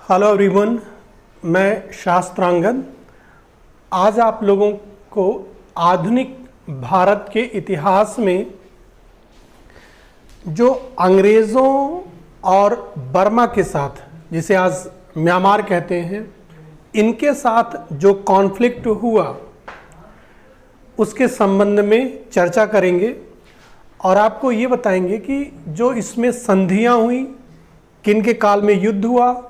Hello everyone, मैं शास्त्रांगन। आज आप लोगों को आधुनिक भारत के इतिहास में जो अंग्रेज़ों और बर्मा के साथ, जिसे आज म्यांमार कहते हैं, इनके साथ जो कॉन्फ्लिक्ट हुआ उसके संबंध में चर्चा करेंगे और आपको ये बताएंगे कि जो इसमें संधियां हुई, किन के काल में युद्ध हुआ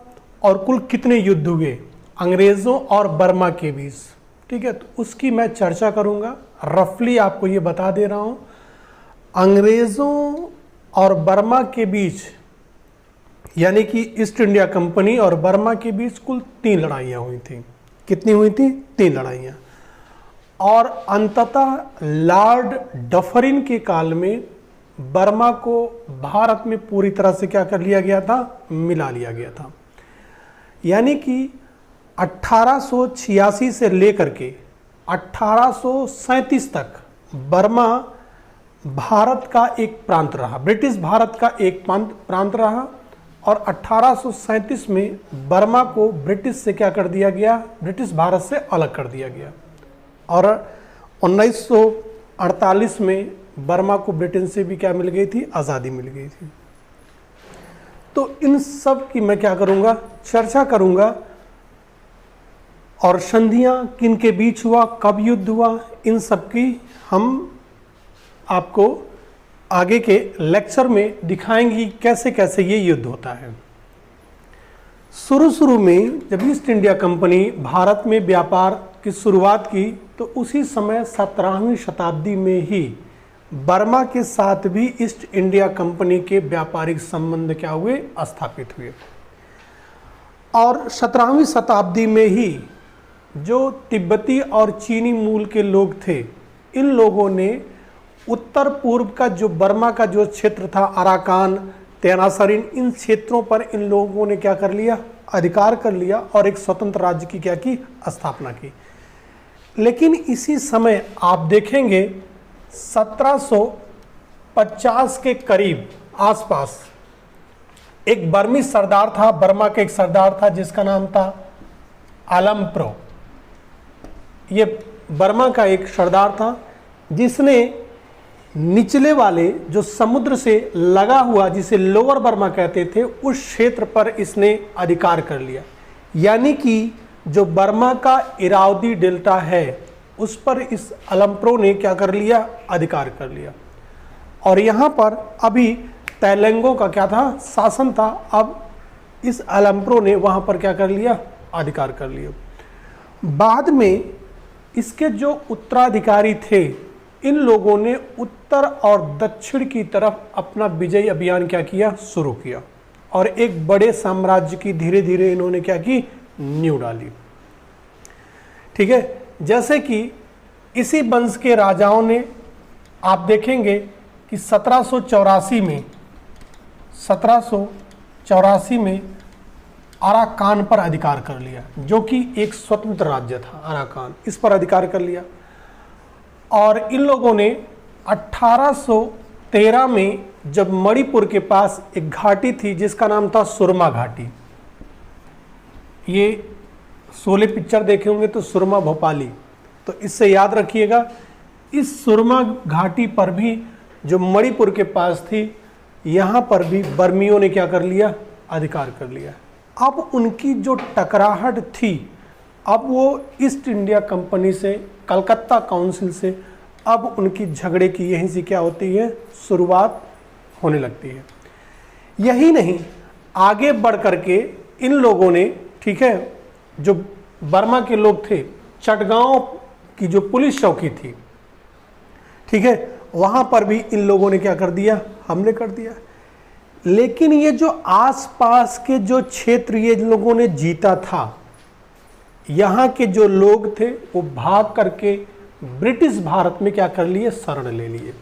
और कुल कितने युद्ध हुए अंग्रेज़ों और बर्मा के बीच। ठीक है, तो उसकी मैं चर्चा करूंगा। रफली आपको ये बता दे रहा हूं, अंग्रेज़ों और बर्मा के बीच यानी कि ईस्ट इंडिया कंपनी और बर्मा के बीच कुल 3 लड़ाइयाँ हुई थी। कितनी हुई थी? 3 लड़ाइयाँ। और अंततः लॉर्ड डफरिन के काल में बर्मा को भारत में पूरी तरह से क्या कर लिया गया था? मिला लिया गया था। यानी कि 1886 से लेकर के 1837 तक बर्मा भारत का एक प्रांत रहा, ब्रिटिश भारत का एक प्रांत रहा। और 1837 में बर्मा को ब्रिटिश से क्या कर दिया गया? ब्रिटिश भारत से अलग कर दिया गया। और 1948 में बर्मा को ब्रिटेन से भी क्या मिल गई थी? आज़ादी मिल गई थी। तो इन सब की मैं क्या करूंगा? चर्चा करूंगा। और संधियां किन के बीच हुआ, कब युद्ध हुआ, इन सब की हम आपको आगे के लेक्चर में दिखाएंगे कैसे कैसे ये युद्ध होता है। शुरू में जब ईस्ट इंडिया कंपनी भारत में व्यापार की शुरुआत की तो उसी समय 17वीं शताब्दी में ही बर्मा के साथ भी ईस्ट इंडिया कंपनी के व्यापारिक संबंध क्या हुए? स्थापित हुए। और 17वीं शताब्दी में ही जो तिब्बती और चीनी मूल के लोग थे, इन लोगों ने उत्तर पूर्व का जो बर्मा का जो क्षेत्र था, अराकान, तेनासरिन, इन क्षेत्रों पर इन लोगों ने क्या कर लिया? अधिकार कर लिया और एक स्वतंत्र राज्य की क्या की? स्थापना की। लेकिन इसी समय आप देखेंगे 1750 के करीब आसपास एक बर्मी सरदार था, बर्मा का एक सरदार था जिसका नाम था अलम्प्रो। ये बर्मा का एक सरदार था जिसने निचले वाले जो समुद्र से लगा हुआ, जिसे लोअर बर्मा कहते थे, उस क्षेत्र पर इसने अधिकार कर लिया। यानी कि जो बर्मा का इरावदी डेल्टा है उस पर इस अलम्प्रो ने क्या कर लिया? अधिकार कर लिया। और यहाँ पर अभी तैलंगों का क्या था? शासन था। अब इस अलम्प्रो ने वहाँ पर क्या कर लिया? अधिकार कर लिया। बाद में इसके जो उत्तराधिकारी थे, इन लोगों ने उत्तर और दक्षिण की तरफ अपना विजय अभियान क्या किया? शुरू किया। और एक बड़े साम्राज्य की धीरे धीरे इन्होंने क्या की? नींव डाली। ठीक है, जैसे कि इसी वंश के राजाओं ने, आप देखेंगे कि 1784 में अराकान पर अधिकार कर लिया, जो कि एक स्वतंत्र राज्य था। अराकान, इस पर अधिकार कर लिया। और इन लोगों ने 1813 में जब मणिपुर के पास एक घाटी थी जिसका नाम था सुरमा घाटी, ये शोले पिक्चर देखे होंगे तो सुरमा भोपाली, तो इससे याद रखिएगा। इस सुरमा घाटी पर भी जो मणिपुर के पास थी, यहाँ पर भी बर्मियों ने क्या कर लिया? अधिकार कर लिया। अब उनकी जो टकराहट थी, अब वो ईस्ट इंडिया कंपनी से, कलकत्ता काउंसिल से, अब उनकी झगड़े की यहीं से क्या होती है? शुरुआत होने लगती है। यही नहीं, आगे बढ़ करके इन लोगों ने, ठीक है, जो बर्मा के लोग थे, चटगांव की जो पुलिस चौकी थी, ठीक है, वहां पर भी इन लोगों ने क्या कर दिया? हमले कर दिया। लेकिन ये जो आसपास के जो क्षेत्र ये लोगों ने जीता था, यहाँ के जो लोग थे वो भाग करके ब्रिटिश भारत में क्या कर लिए? शरण ले लिए।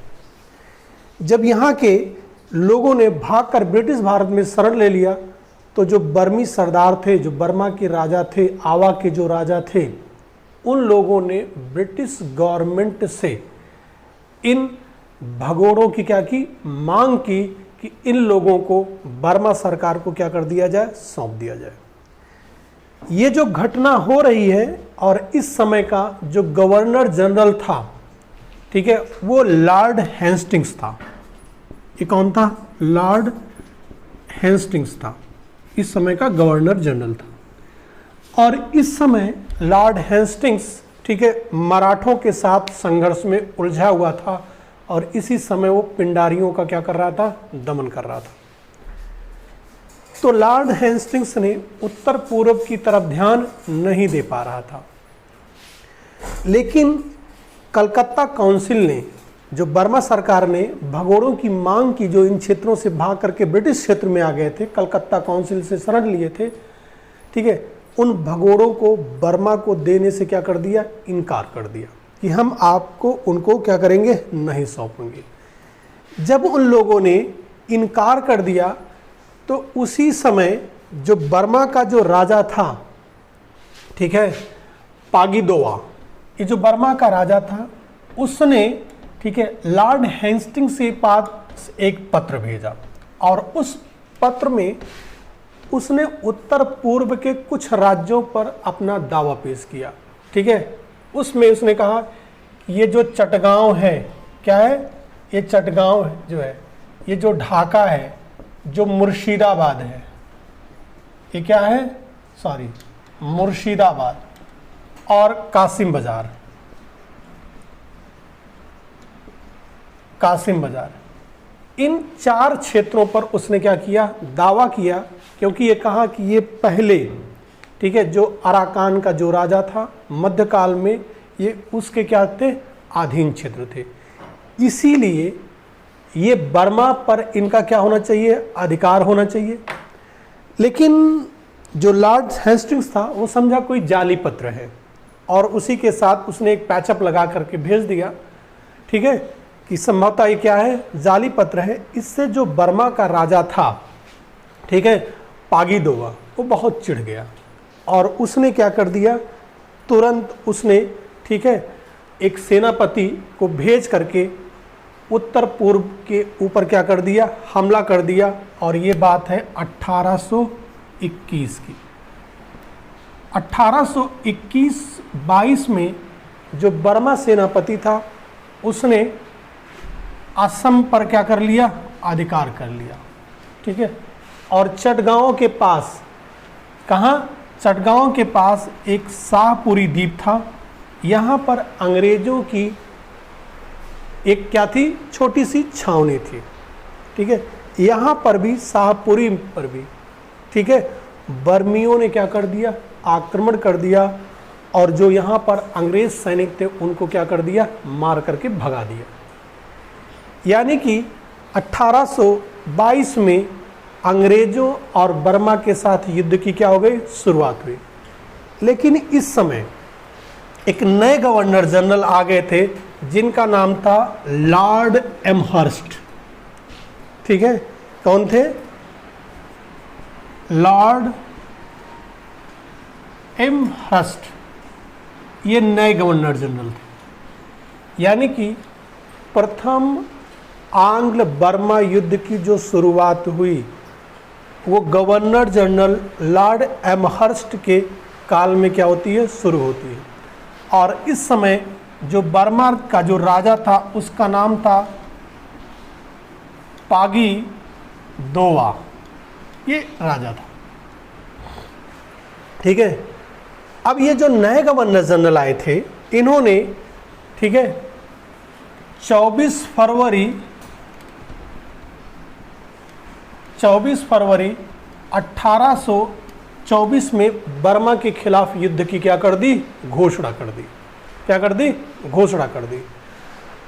जब यहाँ के लोगों ने भाग कर ब्रिटिश भारत में शरण ले लिया तो जो बर्मी सरदार थे, जो बर्मा के राजा थे, आवा के जो राजा थे, उन लोगों ने ब्रिटिश गवर्नमेंट से इन भगोड़ों की क्या की? मांग की कि इन लोगों को बर्मा सरकार को क्या कर दिया जाए? सौंप दिया जाए। ये जो घटना हो रही है और इस समय का जो गवर्नर जनरल था, ठीक है, वो लॉर्ड हेस्टिंग्स था। ये कौन था? लॉर्ड हेस्टिंग्स था, इस समय का गवर्नर जनरल था। और इस समय लॉर्ड हेस्टिंग्स, ठीक है, मराठों के साथ संघर्ष में उलझा हुआ था और इसी समय वो पिंडारियों का क्या कर रहा था? दमन कर रहा था। तो लॉर्ड हेस्टिंग्स ने उत्तर पूर्व की तरफ ध्यान नहीं दे पा रहा था, लेकिन कलकत्ता काउंसिल ने, जो बर्मा सरकार ने भगोड़ों की मांग की, जो इन क्षेत्रों से भाग करके ब्रिटिश क्षेत्र में आ गए थे, कलकत्ता काउंसिल से शरण लिए थे, ठीक है, उन भगोड़ों को बर्मा को देने से क्या कर दिया? इनकार कर दिया कि हम आपको उनको क्या करेंगे? नहीं सौंपेंगे। जब उन लोगों ने इनकार कर दिया तो उसी समय जो बर्मा का जो राजा था, ठीक है, पागीदोवा, ये जो बर्मा का राजा था, उसने, ठीक है, लॉर्ड हेस्टिंग्स के पास एक पत्र भेजा और उस पत्र में उसने उत्तर पूर्व के कुछ राज्यों पर अपना दावा पेश किया। ठीक है, उसमें उसने कहा ये जो चटगांव है, क्या है? ये चटगांव जो है, ये जो ढाका है, जो मुर्शिदाबाद है, ये क्या है? सॉरी, मुर्शिदाबाद और कासिम बाजार, कासिम बाजार, इन 4 क्षेत्रों पर उसने क्या किया? दावा किया, क्योंकि ये कहा कि ये पहले, ठीक है, जो अराकान का जो राजा था मध्यकाल में, ये उसके क्या थे? अधीन क्षेत्र थे। इसीलिए ये बर्मा पर इनका क्या होना चाहिए? अधिकार होना चाहिए। लेकिन जो लॉर्ड हेस्टिंग्स था वो समझा कोई जाली पत्र है और उसी के साथ उसने एक पैचअप लगा करके भेज दिया, ठीक है, कि संभवतः ये क्या है? जाली पत्र है। इससे जो बर्मा का राजा था, ठीक है, पागीदोवा, वो बहुत चिढ़ गया और उसने क्या कर दिया? तुरंत उसने, ठीक है, एक सेनापति को भेज करके उत्तर पूर्व के ऊपर क्या कर दिया? हमला कर दिया। और ये बात है 1821 की। 1821-22 में जो बर्मा सेनापति था उसने असम पर क्या कर लिया? अधिकार कर लिया। ठीक है, और चटगांव के पास, कहाँ? चटगांव के पास एक शाहपुरी द्वीप था। यहाँ पर अंग्रेजों की एक क्या थी? छोटी सी छावनी थी। ठीक है, यहाँ पर भी, शाहपुरी पर भी, ठीक है, बर्मियों ने क्या कर दिया? आक्रमण कर दिया और जो यहाँ पर अंग्रेज सैनिक थे उनको क्या कर दिया? मार करके भगा दिया। यानी कि 1822 में अंग्रेजों और बर्मा के साथ युद्ध की क्या हो गई? शुरुआत हुई। लेकिन इस समय एक नए गवर्नर जनरल आ गए थे जिनका नाम था लॉर्ड एमहर्स्ट। ठीक है, कौन थे? लॉर्ड एमहर्स्ट, ये नए गवर्नर जनरल थे। यानी कि प्रथम आंग्ल बर्मा युद्ध की जो शुरुआत हुई वो गवर्नर जनरल लॉर्ड एमहर्स्ट के काल में क्या होती है? शुरू होती है। और इस समय जो बर्मा का जो राजा था उसका नाम था पागीदोवा, ये राजा था। ठीक है, अब ये जो नए गवर्नर जनरल आए थे इन्होंने, ठीक है, 24 फरवरी 1824 में बर्मा के खिलाफ युद्ध की क्या कर दी? घोषणा कर दी। क्या कर दी? घोषणा कर दी।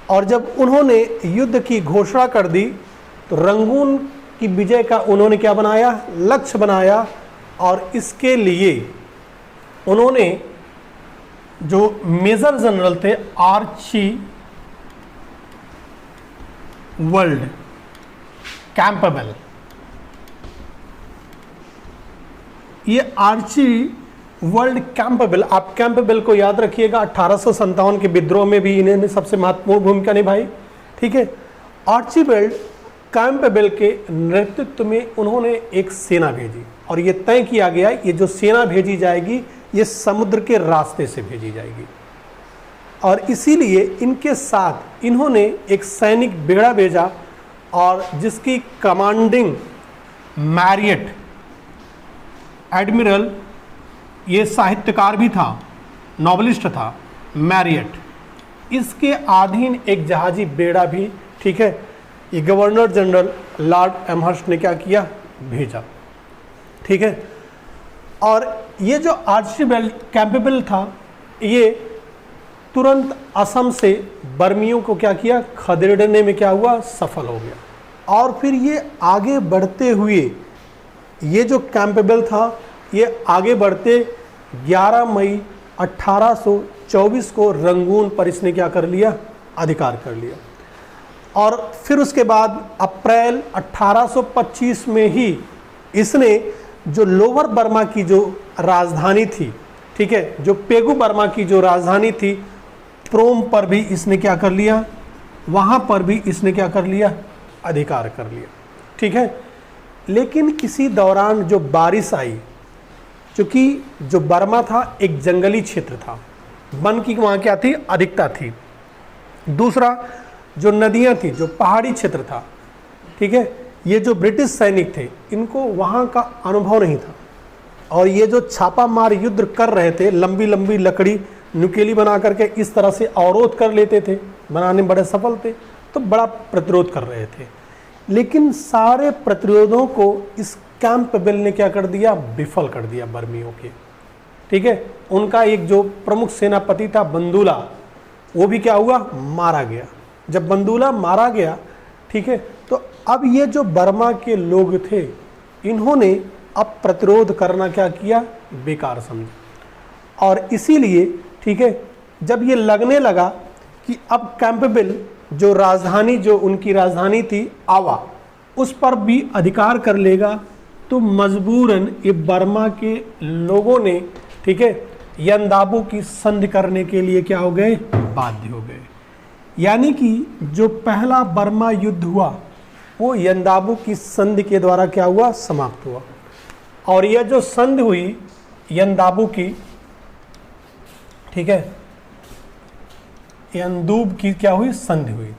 और जब उन्होंने युद्ध की घोषणा कर दी तो रंगून की विजय का उन्होंने क्या बनाया? लक्ष्य बनाया। और इसके लिए उन्होंने जो मेजर जनरल थे आर्चीबाल्ड कैंपबेल, ये आर्चीबाल्ड कैंपबेल, आप कैंपबेल को याद रखिएगा, 1857 के विद्रोह में भी इन्होंने सबसे महत्वपूर्ण भूमिका निभाई। ठीक है, आर्चीबाल्ड कैंपबेल के नेतृत्व में उन्होंने एक सेना भेजी और ये तय किया गया ये जो सेना भेजी जाएगी ये समुद्र के रास्ते से भेजी जाएगी और इसीलिए इनके साथ इन्होंने एक सैनिक बेड़ा भेजा और जिसकी कमांडिंग मैरियट एडमिरल, ये साहित्यकार भी था, नॉवलिस्ट था मैरियट, इसके अधीन एक जहाजी बेड़ा भी, ठीक है, ये गवर्नर जनरल लॉर्ड एमहर्स्ट ने क्या किया, भेजा, ठीक है। और ये जो आर्चिबेल्ड कैंपबेल था ये तुरंत असम से बर्मियों को क्या किया, खदेड़ने में क्या हुआ, सफल हो गया। और फिर ये आगे बढ़ते हुए ये जो कैंपबेल था ये आगे बढ़ते 11 मई 1824 को रंगून पर इसने क्या कर लिया, अधिकार कर लिया। और फिर उसके बाद अप्रैल 1825 में ही इसने जो लोअर बर्मा की जो राजधानी थी, ठीक है, जो पेगु बर्मा की जो राजधानी थी प्रोम पर भी इसने क्या कर लिया, वहाँ पर भी इसने क्या कर लिया, अधिकार कर लिया, ठीक है। लेकिन किसी दौरान जो बारिश आई, क्योंकि जो बर्मा था एक जंगली क्षेत्र था, वन की वहाँ क्या थी, अधिकता थी। दूसरा जो नदियाँ थी, जो पहाड़ी क्षेत्र था, ठीक है, ये जो ब्रिटिश सैनिक थे इनको वहाँ का अनुभव नहीं था और ये जो छापा मार युद्ध कर रहे थे, लंबी लंबी लकड़ी नुकेली बना करके इस तरह से अवरोध कर लेते थे, बनाने में बड़े सफल थे, तो बड़ा प्रतिरोध कर रहे थे। लेकिन सारे प्रतिरोधों को इस कैंपबेल ने क्या कर दिया, विफल कर दिया बर्मियों के, ठीक है। उनका एक जो प्रमुख सेनापति था बंदूला, वो भी क्या हुआ, मारा गया। जब बंदूला मारा गया, ठीक है, तो अब ये जो बर्मा के लोग थे इन्होंने अब प्रतिरोध करना क्या किया, बेकार समझा। और इसीलिए, ठीक है, जब ये लगने लगा कि अब कैंपबेल जो राजधानी, जो उनकी राजधानी थी आवा, उस पर भी अधिकार कर लेगा, तो मजबूरन ये बर्मा के लोगों ने, ठीक है, यंदाबू की संधि करने के लिए क्या हो गए, बाध्य हो गए। यानी कि जो पहला बर्मा युद्ध हुआ वो यंदाबू की संधि के द्वारा क्या हुआ, समाप्त हुआ। और यह जो संधि हुई यंदाबू की, ठीक है, यंदूब की क्या हुई, संधि हुई।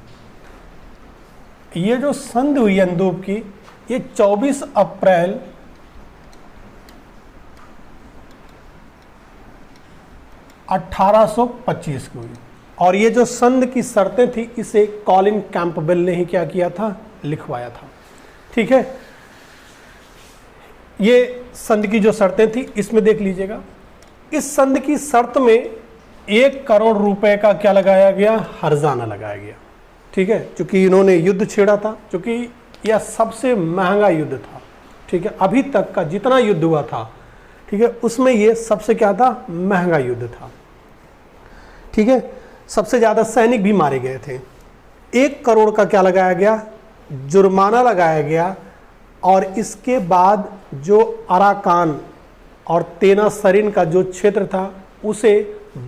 ये जो संधि हुई यंदूब की, ये 24 अप्रैल 1825 को हुई। और ये जो संधि की शर्तें थी इसे कॉलिन कैंपबेल ने ही क्या किया था, लिखवाया था, ठीक है। ये संधि की जो शर्तें थी इसमें देख लीजिएगा, इस संधि की शर्त में 1 करोड़ रुपए का क्या लगाया गया, हर्जाना लगाया गया, ठीक है, क्योंकि इन्होंने युद्ध छेड़ा था, क्योंकि यह सबसे महंगा युद्ध था, ठीक है, अभी तक का जितना युद्ध हुआ था, ठीक है, उसमें ये सबसे क्या था, महंगा युद्ध था, ठीक है। सबसे ज़्यादा सैनिक भी मारे गए थे। 1 करोड़ का क्या लगाया गया, जुर्माना लगाया गया। और इसके बाद जो अराकान और तेनासरिन का जो क्षेत्र था उसे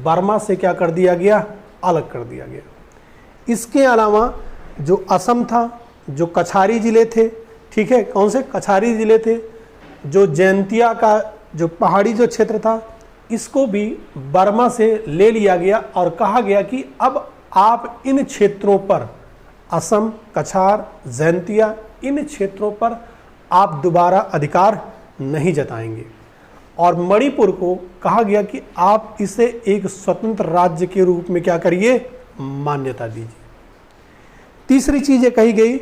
बर्मा से क्या कर दिया गया, अलग कर दिया गया। इसके अलावा जो असम था, जो कछारी ज़िले थे, ठीक है, कौन से कछारी ज़िले थे, जो जैंतिया का जो पहाड़ी जो क्षेत्र था, इसको भी बर्मा से ले लिया गया और कहा गया कि अब आप इन क्षेत्रों पर, असम, कछार, जैंतिया, इन क्षेत्रों पर आप दोबारा अधिकार नहीं जताएंगे। और मणिपुर को कहा गया कि आप इसे एक स्वतंत्र राज्य के रूप में क्या करिए, मान्यता दीजिए। तीसरी चीज़ ये कही गई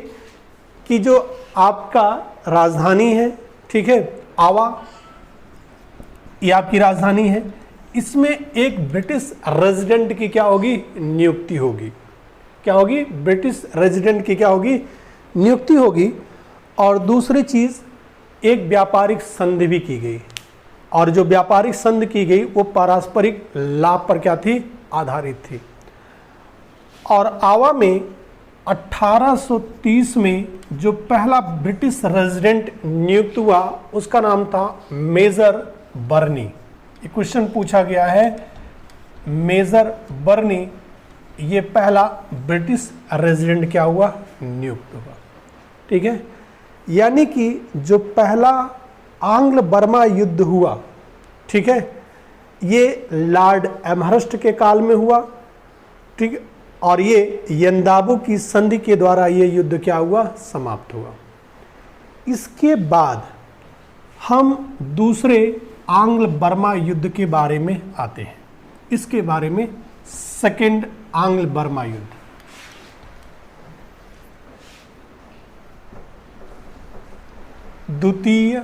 कि जो आपका राजधानी है, ठीक है, आवा, ये आपकी राजधानी है, इसमें एक ब्रिटिश रेजिडेंट की क्या होगी, नियुक्ति होगी। क्या होगी, ब्रिटिश रेजिडेंट की क्या होगी, नियुक्ति होगी। और दूसरी चीज़, एक व्यापारिक संधि भी की गई, और जो व्यापारिक संधि की गई वो पारस्परिक लाभ पर क्या थी, आधारित थी। और आवा में 1830 में जो पहला ब्रिटिश रेजिडेंट नियुक्त हुआ उसका नाम था मेजर बर्नी। ये क्वेश्चन पूछा गया है, मेजर बर्नी, ये पहला ब्रिटिश रेजिडेंट क्या हुआ, नियुक्त हुआ, ठीक है। यानी कि जो पहला आंग्ल बर्मा युद्ध हुआ, ठीक है, ये लॉर्ड एमहर्स्ट के काल में हुआ, ठीक है, और ये यंदाबू की संधि के द्वारा ये युद्ध क्या हुआ, समाप्त हुआ। इसके बाद हम दूसरे आंग्ल बर्मा युद्ध के बारे में आते हैं। इसके बारे में सेकेंड आंग्ल बर्मा युद्ध। द्वितीय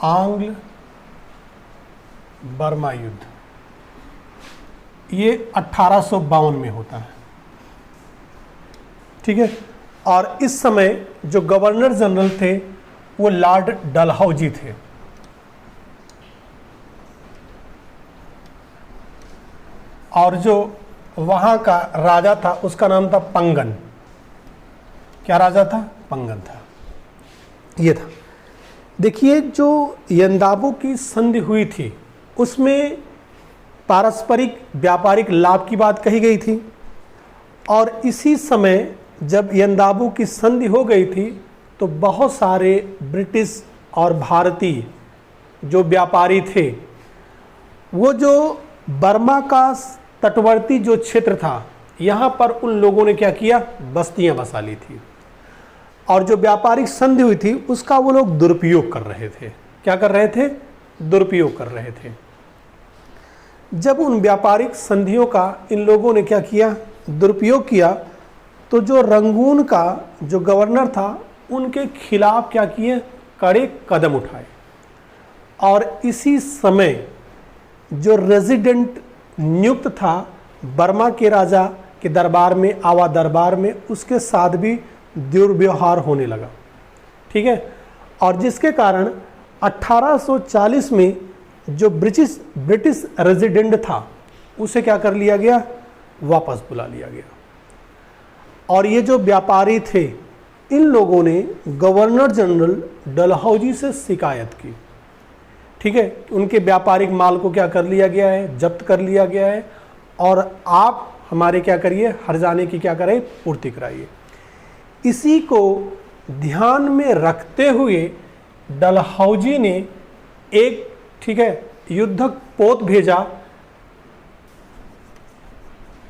आंग्ल बर्मा युद्ध ये 1852 में होता है, ठीक है। और इस समय जो गवर्नर जनरल थे वो लॉर्ड डलहौजी थे। और जो वहां का राजा था उसका नाम था पंगन। क्या राजा था, पंगन था, ये था। देखिए जो यंदाबू की संधि हुई थी उसमें पारस्परिक व्यापारिक लाभ की बात कही गई थी। और इसी समय जब यंदाबू की संधि हो गई थी तो बहुत सारे ब्रिटिश और भारतीय जो व्यापारी थे वो जो बर्मा का तटवर्ती जो क्षेत्र था यहाँ पर उन लोगों ने क्या किया, बस्तियां बसा ली थी। और जो व्यापारिक संधि हुई थी उसका वो लोग दुरुपयोग कर रहे थे। क्या कर रहे थे, दुरुपयोग कर रहे थे। जब उन व्यापारिक संधियों का इन लोगों ने क्या किया, दुरुपयोग किया, तो जो रंगून का जो गवर्नर था उनके खिलाफ क्या किए, कड़े कदम उठाए। और इसी समय जो रेजिडेंट नियुक्त था बर्मा के राजा के दरबार में, आवा दरबार में, उसके साथ भी दुर्व्यवहार होने लगा, ठीक है। और जिसके कारण 1840 में जो ब्रिटिश रेजिडेंट था उसे क्या कर लिया गया, वापस बुला लिया गया। और ये जो व्यापारी थे इन लोगों ने गवर्नर जनरल डलहौजी से शिकायत की, ठीक है। उनके व्यापारिक माल को क्या कर लिया गया है, जब्त कर लिया गया है, और आप हमारे क्या करिए, हर्जाने की क्या करें, पूर्ति कराइए। इसी को ध्यान में रखते हुए डलहौजी ने एक, ठीक है, युद्धक पोत भेजा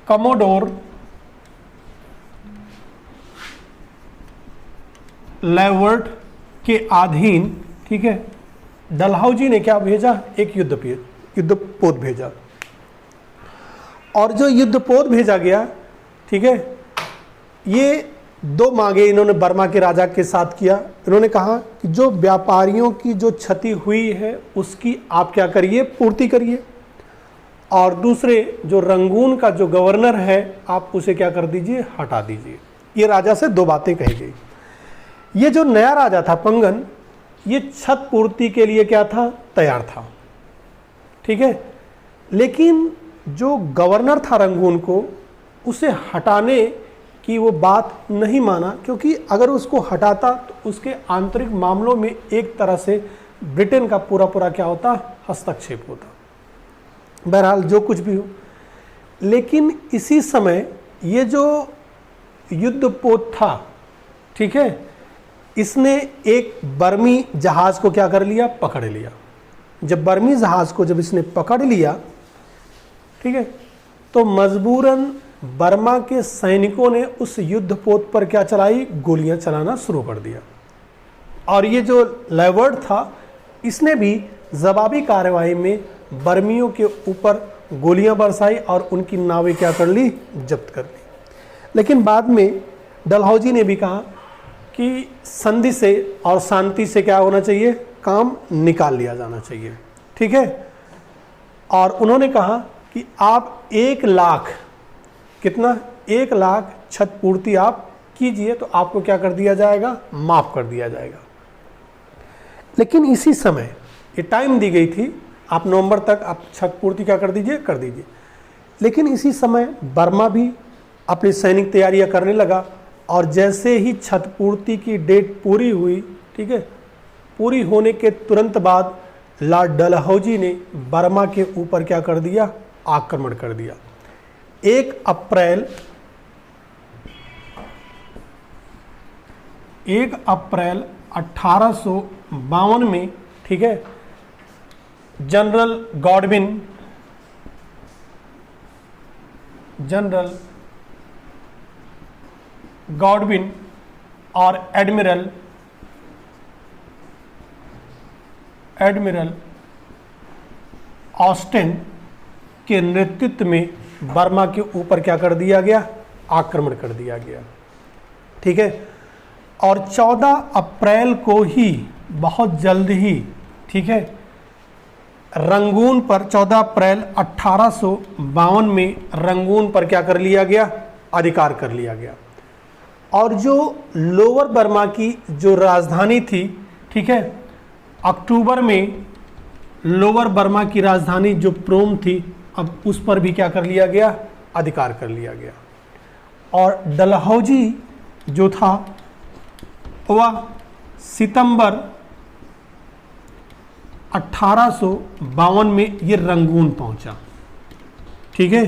कमोडोर लेवर्ट के अधीन, ठीक है। डलहौजी ने क्या भेजा, एक युद्धपोत भेजा। और जो युद्धपोत भेजा गया, ठीक है, ये दो मांगे इन्होंने बर्मा के राजा के साथ किया। इन्होंने कहा कि जो व्यापारियों की जो क्षति हुई है उसकी आप क्या करिए, पूर्ति करिए। और दूसरे जो रंगून का जो गवर्नर है आप उसे क्या कर दीजिए, हटा दीजिए। ये राजा से दो बातें कही गई। ये जो नया राजा था पंगन, ये छत पूर्ति के लिए क्या था, तैयार था, ठीक है। लेकिन जो गवर्नर था रंगून को, उसे हटाने की वो बात नहीं माना, क्योंकि अगर उसको हटाता तो उसके आंतरिक मामलों में एक तरह से ब्रिटेन का पूरा क्या होता, हस्तक्षेप होता। बहरहाल जो कुछ भी हो, लेकिन इसी समय ये जो युद्धपोत था, ठीक है, इसने एक बर्मी जहाज को क्या कर लिया, पकड़ लिया। जब बर्मी जहाज को जब इसने पकड़ लिया, ठीक है, तो मजबूरन बर्मा के सैनिकों ने उस युद्धपोत पर क्या चलाई, गोलियां चलाना शुरू कर दिया। और ये जो लेवर्ट था इसने भी जवाबी कार्रवाई में बर्मियों के ऊपर गोलियां बरसाई और उनकी नावें क्या कर ली, जब्त कर ली। लेकिन बाद में डलहौजी ने भी कहा कि संधि से और शांति से क्या होना चाहिए, काम निकाल लिया जाना चाहिए, ठीक है। और उन्होंने कहा कि आप 1 लाख, कितना, 1 लाख छत पूर्ति आप कीजिए तो आपको क्या कर दिया जाएगा, माफ कर दिया जाएगा। लेकिन इसी समय ये टाइम दी गई थी, आप नवंबर तक आप छत पूर्ति क्या कर दीजिए, कर दीजिए। लेकिन इसी समय बर्मा भी अपनी सैनिक तैयारियां करने लगा। और जैसे ही छत पूर्ति की डेट पूरी हुई, ठीक है, पूरी होने के तुरंत बाद लॉर्ड डलहौजी ने बर्मा के ऊपर क्या कर दिया, आक्रमण कर दिया। 1 अप्रैल 1 अप्रैल 1852 में, ठीक है, जनरल गॉडविन और एडमिरल ऑस्टिन के नेतृत्व में बर्मा के ऊपर क्या कर दिया गया, आक्रमण कर दिया गया, ठीक है। और 14 अप्रैल को ही, बहुत जल्द ही, ठीक है, रंगून पर 14 अप्रैल 1852 में रंगून पर क्या कर लिया गया, अधिकार कर लिया गया। और जो लोअर बर्मा की जो राजधानी थी, ठीक है, अक्टूबर में लोअर बर्मा की राजधानी जो प्रोम थी, अब उस पर भी क्या कर लिया गया, अधिकार कर लिया गया। और डलहौजी जो था वह सितंबर 1852 में ये रंगून पहुंचा, ठीक है।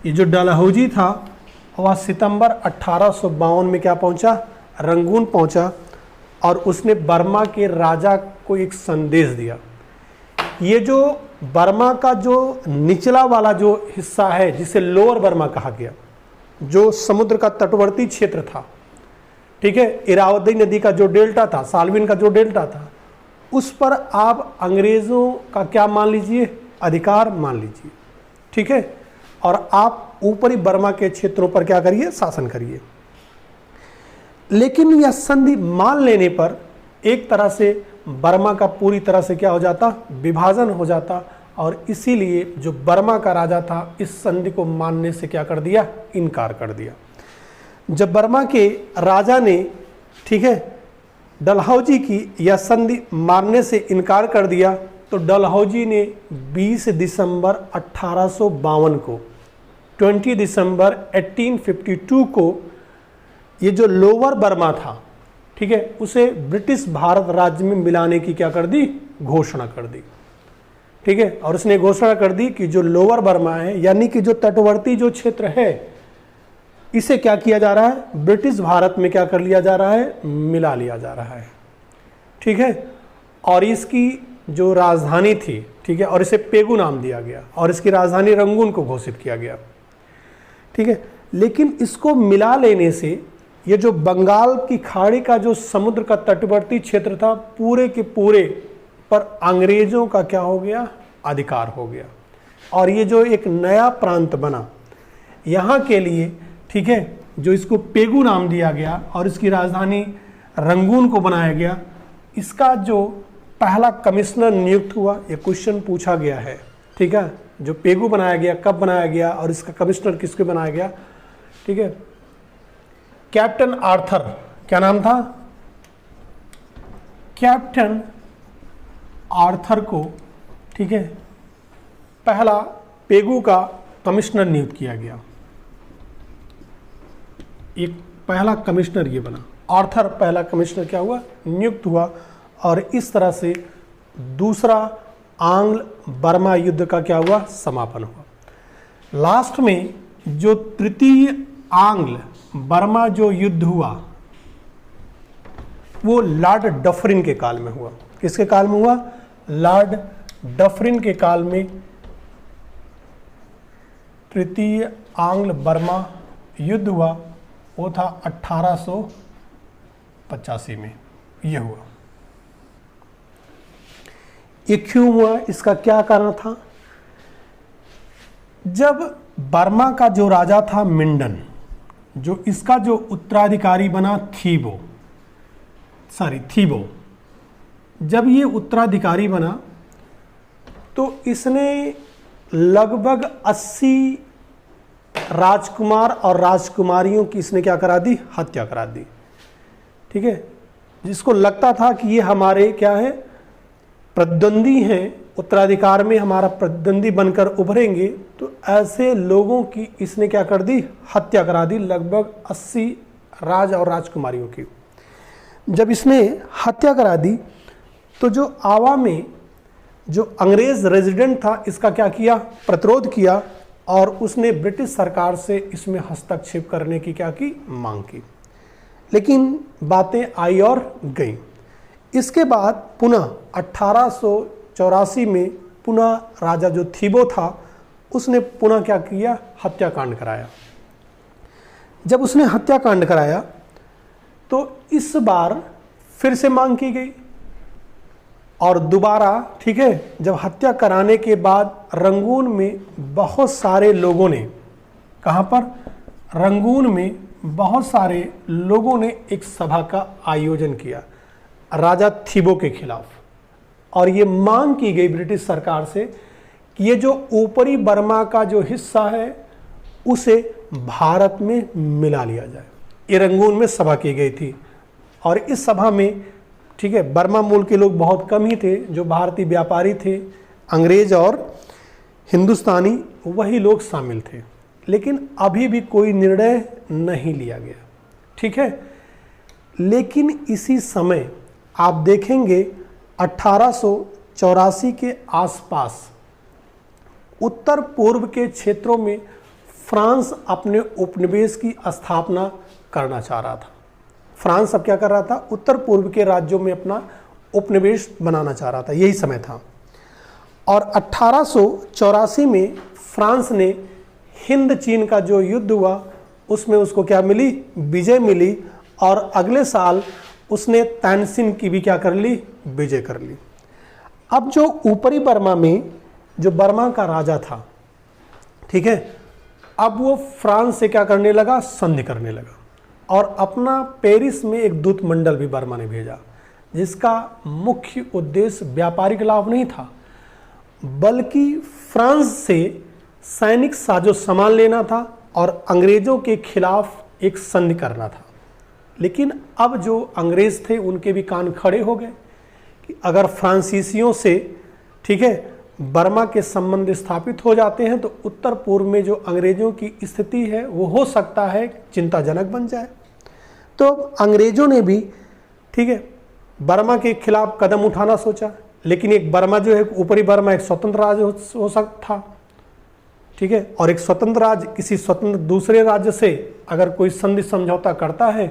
ये जो डलहौजी था वह सितंबर 1852 में क्या पहुंचा, रंगून पहुंचा। और उसने बर्मा के राजा को एक संदेश दिया। ये जो बर्मा का जो निचला वाला जो हिस्सा है, जिसे लोअर बर्मा कहा गया, जो समुद्र का तटवर्ती क्षेत्र था, ठीक है, इरावदी नदी का जो डेल्टा था, साल्विन का जो डेल्टा था, उस पर आप अंग्रेजों का क्या मान लीजिए, अधिकार मान लीजिए, ठीक है। और आप ऊपरी बर्मा के क्षेत्रों पर क्या करिए, शासन करिए। लेकिन यह संधि मान लेने पर एक तरह से बर्मा का पूरी तरह से क्या हो जाता, विभाजन हो जाता। और इसीलिए जो बर्मा का राजा था इस संधि को मानने से क्या कर दिया, इनकार कर दिया। जब बर्मा के राजा ने, ठीक है, डलहौजी की यह संधि मानने से इनकार कर दिया, तो डलहौजी ने 20 दिसंबर 1852 को, 20 दिसंबर 1852 को ये जो लोअर बर्मा था, ठीक है, उसे ब्रिटिश भारत राज्य में मिलाने की क्या कर दी, घोषणा कर दी, ठीक है। और उसने घोषणा कर दी कि जो लोअर बर्मा है, यानी कि जो तटवर्ती जो क्षेत्र है, इसे क्या किया जा रहा है, ब्रिटिश भारत में क्या कर लिया जा रहा है, मिला लिया जा रहा है, ठीक है। और इसकी जो राजधानी थी, ठीक है, और इसे पेगु नाम दिया गया, और इसकी राजधानी रंगून को घोषित किया गया, ठीक है। लेकिन इसको मिला लेने से ये जो बंगाल की खाड़ी का जो समुद्र का तटवर्ती क्षेत्र था, पूरे के पूरे पर अंग्रेजों का क्या हो गया, अधिकार हो गया। और ये जो एक नया प्रांत बना यहाँ के लिए, ठीक है, जो इसको पेगु नाम दिया गया और इसकी राजधानी रंगून को बनाया गया, इसका जो पहला कमिश्नर नियुक्त हुआ, ये क्वेश्चन पूछा गया है, ठीक है। जो पेगु बनाया गया, कब बनाया गया और इसका कमिश्नर किसके बनाया गया, ठीक है, कैप्टन आर्थर, क्या नाम था, कैप्टन आर्थर को, ठीक है, पहला पेगु का कमिश्नर नियुक्त किया गया। एक पहला कमिश्नर ये बना, आर्थर पहला कमिश्नर क्या हुआ, नियुक्त हुआ। और इस तरह से दूसरा आंग्ल बर्मा युद्ध का क्या हुआ, समापन हुआ। लास्ट में जो तृतीय आंग्ल बर्मा जो युद्ध हुआ, वो लॉर्ड डफरिन के काल में हुआ। किसके काल में हुआ, लॉर्ड डफरिन के काल में तृतीय आंग्ल बर्मा युद्ध हुआ। वो था 1885 में ये हुआ। ये क्यों हुआ, इसका क्या कारण था? जब बर्मा का जो राजा था मिंडन, जो इसका जो उत्तराधिकारी बना थीबो, जब ये उत्तराधिकारी बना तो इसने लगभग 80 राजकुमार और राजकुमारियों की इसने क्या करा दी, हत्या करा दी, ठीक है। जिसको लगता था कि ये हमारे क्या है, प्रतिद्वंदी हैं, उत्तराधिकार में हमारा प्रतिद्वंदी बनकर उभरेंगे, तो ऐसे लोगों की इसने क्या कर दी, हत्या करा दी, लगभग 80 राज और राजकुमारियों की। जब इसने हत्या करा दी तो जो आवा में जो अंग्रेज रेजिडेंट था, इसका क्या किया, प्रतिरोध किया और उसने ब्रिटिश सरकार से इसमें हस्तक्षेप करने की क्या की, मांग की। लेकिन बातें आई और गई। इसके बाद पुनः 1884 में पुनः राजा जो थीबो था उसने पुनः क्या किया, हत्याकांड कराया। जब उसने हत्याकांड कराया तो इस बार फिर से मांग की गई और दोबारा, ठीक है, जब हत्या कराने के बाद रंगून में बहुत सारे लोगों ने, कहाँ पर, रंगून में बहुत सारे लोगों ने एक सभा का आयोजन किया राजा थीबो के खिलाफ, और ये मांग की गई ब्रिटिश सरकार से कि ये जो ऊपरी बर्मा का जो हिस्सा है उसे भारत में मिला लिया जाए। ये रंगून में सभा की गई थी और इस सभा में, ठीक है, बर्मा मूल के लोग बहुत कम ही थे, जो भारतीय व्यापारी थे, अंग्रेज और हिंदुस्तानी, वही लोग शामिल थे। लेकिन अभी भी कोई निर्णय नहीं लिया गया, ठीक है। लेकिन इसी समय आप देखेंगे 1884 के आसपास उत्तर पूर्व के क्षेत्रों में फ्रांस अपने उपनिवेश की स्थापना करना चाह रहा था। फ्रांस अब क्या कर रहा था, उत्तर पूर्व के राज्यों में अपना उपनिवेश बनाना चाह रहा था, यही समय था। और 1884 में फ्रांस ने हिंद चीन का जो युद्ध हुआ उसमें उसको क्या मिली, विजय मिली, और अगले साल उसने तैनसिन की भी क्या कर ली, विजय कर ली। अब जो ऊपरी बर्मा में जो बर्मा का राजा था, ठीक है, अब वो फ्रांस से क्या करने लगा, संधि करने लगा, और अपना पेरिस में एक दूत मंडल भी बर्मा ने भेजा, जिसका मुख्य उद्देश्य व्यापारिक लाभ नहीं था, बल्कि फ्रांस से सैनिक साजो सामान लेना था और अंग्रेजों के खिलाफ एक संधि करना था। लेकिन अब जो अंग्रेज थे उनके भी कान खड़े हो गए कि अगर फ्रांसीसियों से, ठीक है, बर्मा के संबंध स्थापित हो जाते हैं तो उत्तर पूर्व में जो अंग्रेजों की स्थिति है वो हो सकता है चिंताजनक बन जाए। तो अंग्रेजों ने भी, ठीक है, बर्मा के खिलाफ कदम उठाना सोचा। लेकिन एक बर्मा जो है, ऊपरी बर्मा एक स्वतंत्र राज्य हो सकता था, ठीक है, और एक स्वतंत्र राज्य किसी स्वतंत्र दूसरे राज्य से अगर कोई संधि समझौता करता है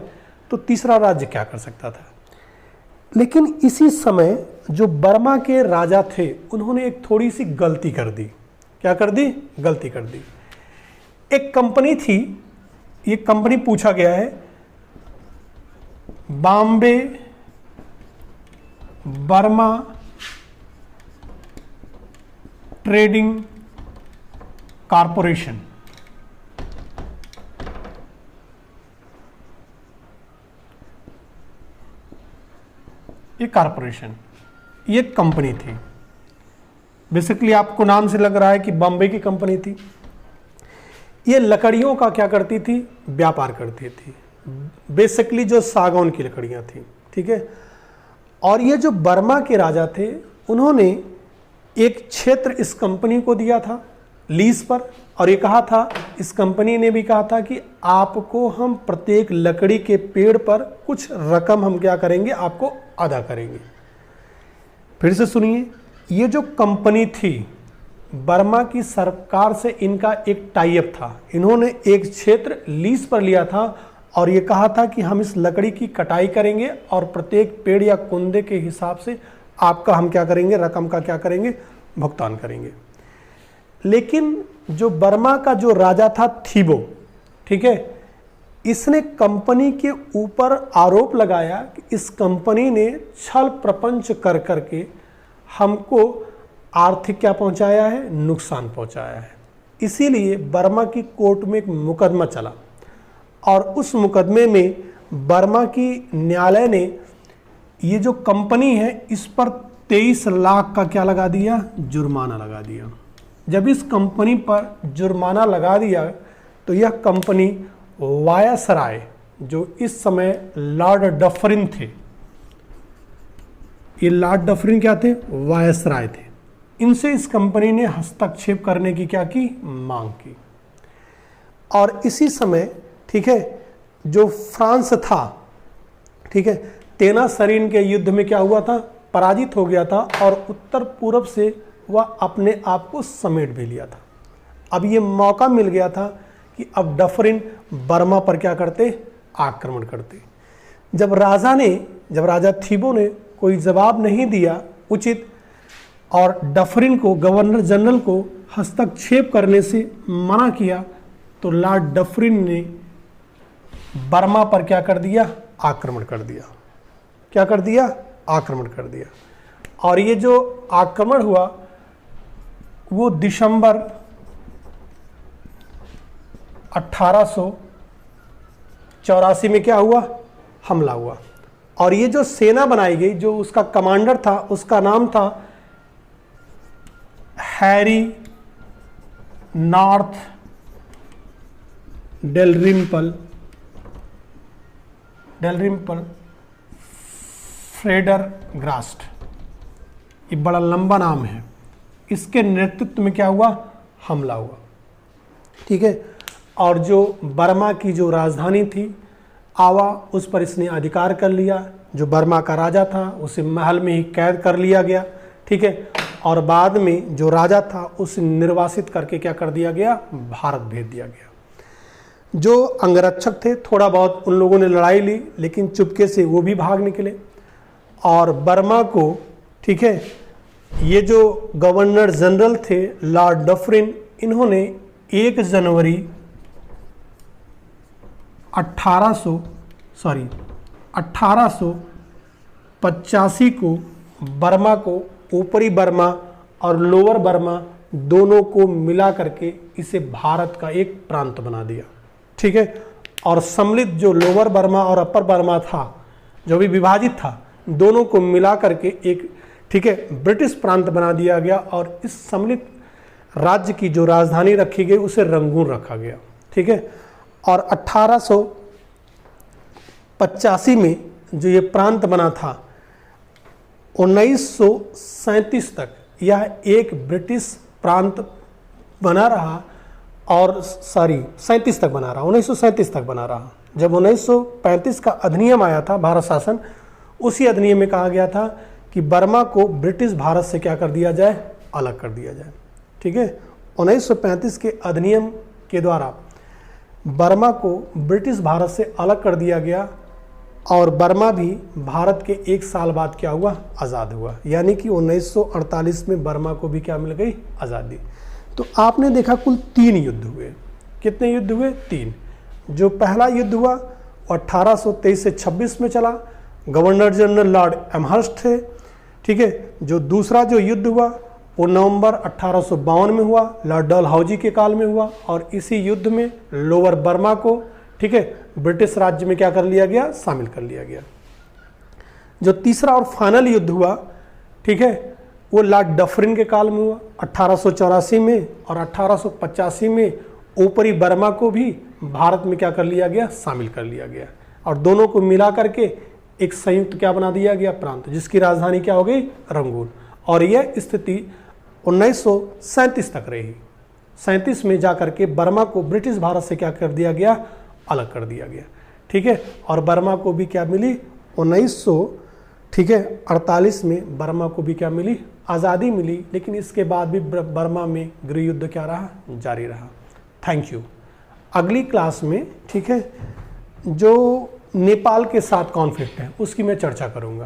तो तीसरा राज्य क्या कर सकता था। लेकिन इसी समय जो बर्मा के राजा थे उन्होंने एक थोड़ी सी गलती कर दी। क्या कर दी, गलती कर दी। एक कंपनी थी, ये कंपनी पूछा गया है बॉम्बे बर्मा ट्रेडिंग कॉरपोरेशन। ये कॉरपोरेशन, ये कंपनी थी। बेसिकली आपको नाम से लग रहा है कि बॉम्बे की कंपनी थी। ये लकड़ियों का क्या करती थी, व्यापार करती थी। बेसिकली जो सागौन की लकड़ियां थी, ठीक है। और ये जो बर्मा के राजा थे उन्होंने एक क्षेत्र इस कंपनी को दिया था लीज पर, और ये कहा था, इस कंपनी ने भी कहा था कि आपको हम प्रत्येक लकड़ी के पेड़ पर कुछ रकम हम क्या करेंगे, आपको अदा करेंगे। फिर से सुनिए, ये जो कंपनी थी बर्मा की सरकार से इनका एक टाई अप था। इन्होंने एक क्षेत्र लीज पर लिया था और ये कहा था कि हम इस लकड़ी की कटाई करेंगे और प्रत्येक पेड़ या कुंदे के हिसाब से आपका हम क्या करेंगे, रकम का क्या करेंगे, भुगतान करेंगे। लेकिन जो बर्मा का जो राजा था थीबो, ठीक है, इसने कंपनी के ऊपर आरोप लगाया कि इस कंपनी ने छल प्रपंच कर करके हमको आर्थिक क्या पहुंचाया है, नुकसान पहुंचाया है। इसीलिए बर्मा की कोर्ट में एक मुकदमा चला और उस मुकदमे में बर्मा की न्यायालय ने ये जो कंपनी है इस पर 23 लाख का क्या लगा दिया, जुर्माना लगा दिया। जब इस कंपनी पर जुर्माना लगा दिया तो यह कंपनी वायसराय, जो इस समय लॉर्ड डफरिन थे, ये लॉर्ड डफरिन क्या थे, वायसराय थे, इनसे इस कंपनी ने हस्तक्षेप करने की क्या की, मांग की। और इसी समय, ठीक है, जो फ्रांस था, ठीक है, तेना सरीन के युद्ध में क्या हुआ था, पराजित हो गया था और उत्तर पूर्व से वह अपने आप को समेट भी लिया था। अब ये मौका मिल गया था कि अब डफरिन बर्मा पर क्या करते, आक्रमण करते। जब राजा थीबो ने कोई जवाब नहीं दिया उचित और डफरिन को, गवर्नर जनरल को हस्तक्षेप करने से मना किया, तो लॉर्ड डफरिन ने बर्मा पर क्या कर दिया? आक्रमण कर दिया। क्या कर दिया? आक्रमण कर दिया। और ये जो आक्रमण हुआ वो दिसंबर 1884 में क्या हुआ? हमला हुआ। और ये जो सेना बनाई गई, जो उसका कमांडर था, उसका नाम था हैरी नॉर्थ डेलरिम्पल फ्रेडरगास्ट। ये बड़ा लंबा नाम है। इसके नेतृत्व में क्या हुआ? हमला हुआ। ठीक है। और जो बर्मा की जो राजधानी थी आवा, उस पर इसने अधिकार कर लिया। जो बर्मा का राजा था उसे महल में ही कैद कर लिया गया। ठीक है। और बाद में जो राजा था उसे निर्वासित करके क्या कर दिया गया? भारत भेज दिया गया। जो अंगरक्षक थे, थोड़ा बहुत उन लोगों ने लड़ाई ली, लेकिन चुपके से वो भी भाग निकले। और बर्मा को, ठीक है, ये जो गवर्नर जनरल थे लॉर्ड डफरिन, इन्होंने 1 जनवरी 1885 को बर्मा को, ऊपरी बर्मा और लोअर बर्मा दोनों को मिला करके इसे भारत का एक प्रांत बना दिया। ठीक है। और सम्मिलित जो लोअर बर्मा और अपर बर्मा था, जो भी विभाजित था, दोनों को मिला करके एक, ठीक है, ब्रिटिश प्रांत बना दिया गया। और इस सम्मिलित राज्य की जो राजधानी रखी गई उसे रंगून रखा गया। ठीक है। और 1885 में जो ये प्रांत बना था, 1937 तक यह एक ब्रिटिश प्रांत बना रहा। और 37 तक बना रहा, 1937 तक बना रहा। जब 1935 का अधिनियम आया था, भारत शासन, उसी अधिनियम में कहा गया था कि बर्मा को ब्रिटिश भारत से क्या कर दिया जाए? अलग कर दिया जाए। ठीक है। 1935 के अधिनियम के द्वारा बर्मा को ब्रिटिश भारत से अलग कर दिया गया। और बर्मा भी भारत के 1 साल बाद क्या हुआ? आज़ाद हुआ। यानी कि 1948 में बर्मा को भी क्या मिल गई? आज़ादी। तो आपने देखा कुल 3 युद्ध हुए। कितने युद्ध हुए? 3। जो पहला युद्ध हुआ वो 1823 से 26 में चला। गवर्नर जनरल लॉर्ड एमहर्स्ट थे। ठीक है। जो दूसरा जो युद्ध हुआ वो नवंबर 1852 में हुआ, लॉर्ड डलहौजी के काल में हुआ। और इसी युद्ध में लोअर बर्मा को, ठीक है, ब्रिटिश राज्य में क्या कर लिया गया? शामिल कर लिया गया। जो तीसरा और फाइनल युद्ध हुआ, ठीक है, वो लॉर्ड डफरिन के काल में हुआ 1884 में। और 1885 में ऊपरी बर्मा को भी भारत में क्या कर लिया गया? शामिल कर लिया गया। और दोनों को मिला करके एक संयुक्त क्या बना दिया गया? प्रांत, जिसकी राजधानी क्या हो गई? रंगून। और यह स्थिति 1937 तक रही। 37 में जाकर के बर्मा को ब्रिटिश भारत से क्या कर दिया गया? अलग कर दिया गया। ठीक है। और बर्मा को भी क्या मिली? 1948 में बर्मा को भी क्या मिली? आज़ादी मिली। लेकिन इसके बाद भी बर्मा में गृह युद्ध क्या रहा? जारी रहा। Thank you. अगली क्लास में, ठीक है, जो नेपाल के साथ कॉन्फ्लिक्ट है उसकी मैं चर्चा करूँगा।